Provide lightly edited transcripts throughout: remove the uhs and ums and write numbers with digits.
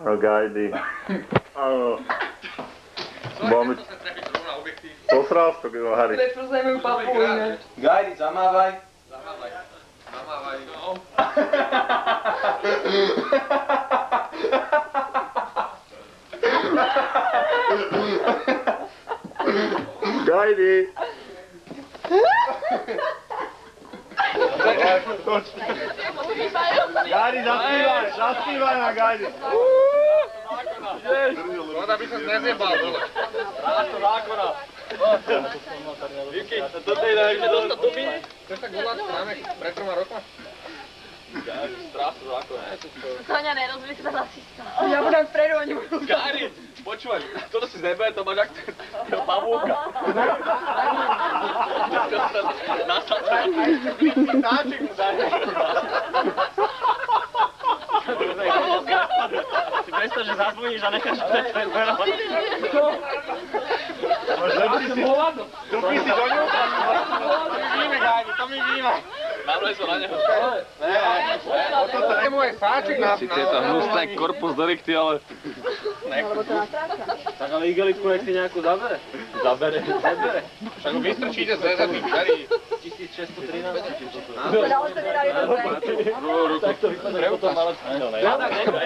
No, Gajdy. Áno. Máme... Posral to, keď Harry. Neprozajme papu, ne? Gajdy, zamávaj. Zamávaj. Zamávaj. No. Gajdy. Gajdy, zaspívaj na Gajdy. Voda by sa nezjebal dole. Rásto zákona. Díky, toto je najvyššie dostať do my. Chceš tak volať stránek pred 3 rokma? Rásto zákona. Soňa, nerozvíj sa rasista. Ja budem vpredu, oni budú. Gajdy, počúvaj, toto si zebe, to máš jak toho pavúka. Náček mu daj. Si predstav, že zazvoníš a necháš to zberovať. Tupí si do ňu? Víme, Gajdy, to my víme. Nabroj sa na neho. To je môj sáček na... Sice je to hnusné korpus do rykty, ale... Tak ale igelitku nech si nejakú zabere. Zabere. Však ho vystrčíte z rezervy, ktorý... 1613. Dále ste mi dali do ruky. Tak to vypadá potom ale...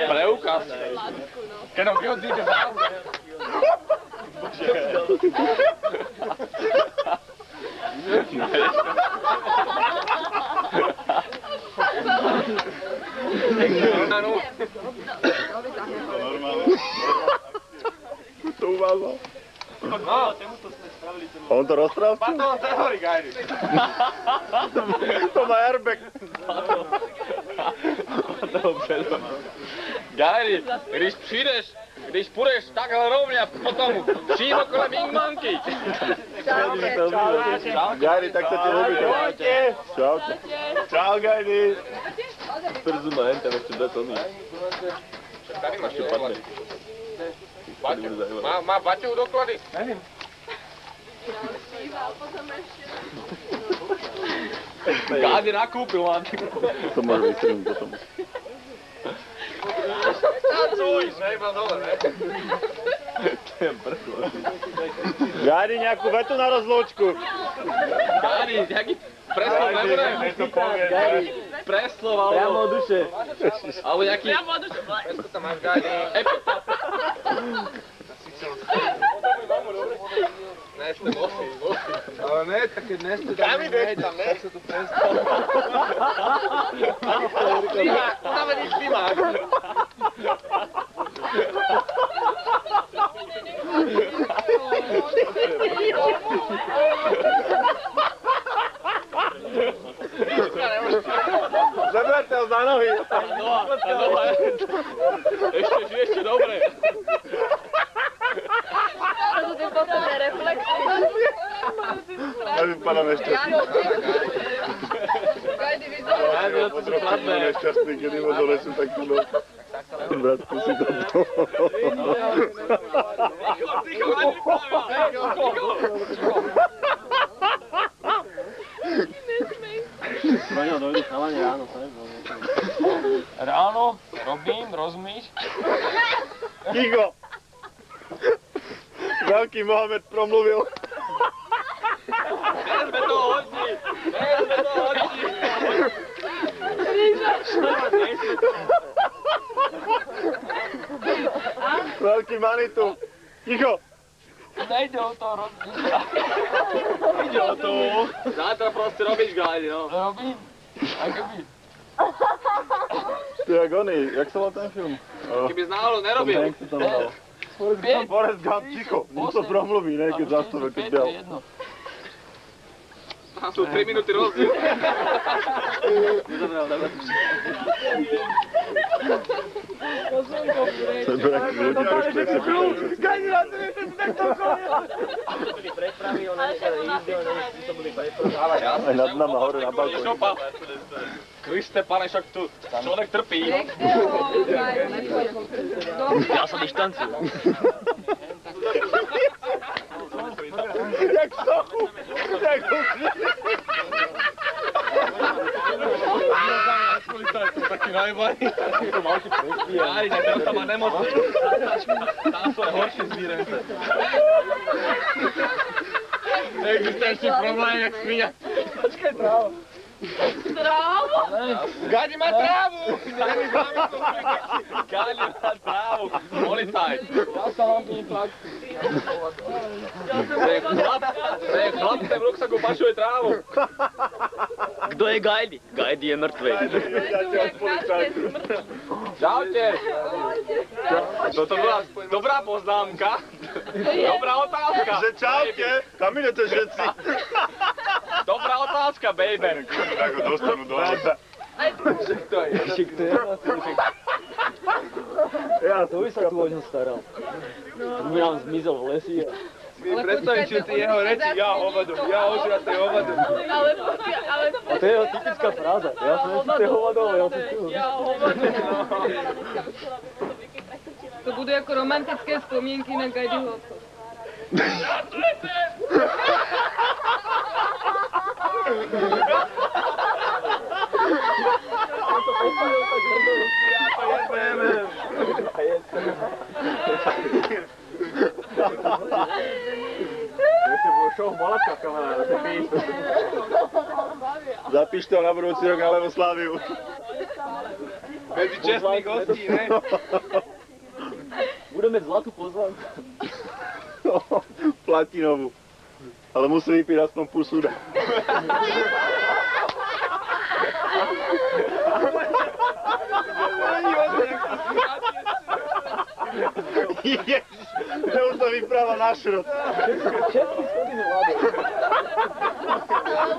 Preukaz. Keď ho vyhodzíte za... To uvázal. On to rozprával? Patrón, tehorí, Gajdy. To má airbag. Gajdy, když půjdeš takhle rovně a potom přímo kolem Ingmanky. Gajdy, tak sa ti ľúbi. Čaute. Čau, Gajdy. Przu má jen tam ešte betoný. Tady máš doklady. Má Baťov doklady? Nevím. Gajdy nakúpil, mám. To môže vystrnúť potom. Tancuj, nejba dole, ne? To je brko. Gajdy, nejakú vetu na rozlúčku. Gajdy, nejaký preslov nebudem. Preslov, alebo... Priamo duše. Alebo nejaký... Priamo duše. Presko tam máš, Gajdy. Epitaf. Neste vosí. Ale ne, tak keď neste Kam ideš tam, ne? tak sa tu prestalo. Unavený špimák. Zaberte ho za nohy. Ešte žije, ešte dobre. To sú tie posledné reflexy. Ja vypadám ešte. Gajdy, vyzerá. Gajdy, to sú chladné. Nešťastný, kedy ho donesú takú noc. Bratku si to Braňo, dojdu chalani ráno, to nebolo. Ráno, robím, rozumíš? Ticho! Veľký Mohamed promluvil. Nezme toho hodí! Nezme toho hodí! Veľký Manitu. Ticho! Nejde o to, Ide o to. Zajtra proste robíš, Gajdy, no. Robím? Ako by? To je jak oný, jak sa volá ten film? Keby z náhodou nerobil. Tom Hanks to dal. Forrest Gump, ticho, mu to promluví, ne, keď zastavil, keď bel. Tam sú 3 minúty rozdiel. Seberák ľudí trošku exekujú. Gajdy, na to viete, tak to konila. Aj nad nama hore na balkóne. Kriste, pane, však tu človek trpí. Ja sa dištancujem. Jak sochu! Jak ho Taký na najbaní. Gári, tak to má nemocný. Tam sú aj horšie zvírence. Existenčný problém, jak svinia. Trávu? Gádi má trávu! Gári má trávu. Policaj. Ja sa vám tým fakt. To je chlap, ten v ruksaku pašuje trávu. Kto je Gajdi? Gajdi je mŕtvej. Čaute. Toto bola dobrá poznámka. Dobrá otázka. Že čaute, kam idete všetci? Dobrá otázka, baby. Tak ho dostanú do auta. Ja, to by sa tu o ňom staral. My nám zmizol v lesi. Predstavím si jeho reči, ja hovado, ja ožratej hovado. A to je jeho typická fráza. Ja som nesíce hovado, ale ja som tu. To budú ako romantické spomienky na Gajdiho odchod. Zapíš to na budúci rok na Levosláviu. Medzi čestných hostí, ne? Budeme zlatú pozvánku. Platinovú. Ale musí vypiť aspoň púl súda. Ježiš, to už to vypráva na šrot. Všetky schody nevládol.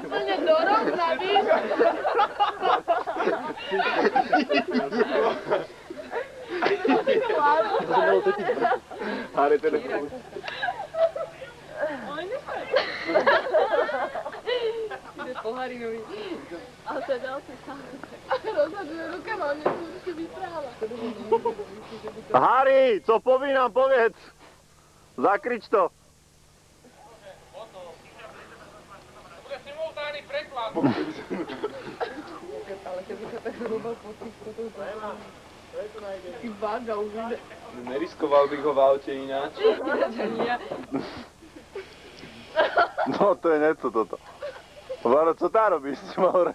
Úplne dorok na výš. To som malo totiť brku. Háre telefón. Ide pohárinový. A teda si sám. Rozhadzuje rukama, on si vypráva. Harry, co poví nám, povedz. Zakrič to. Bude simultánny preklad. Ale keby sa tak zhrubal po tých schodov, taký vága už ide. Neriskoval bych ho v aute ináč. No to je něco toto. Varo, co tá robíš? Si mal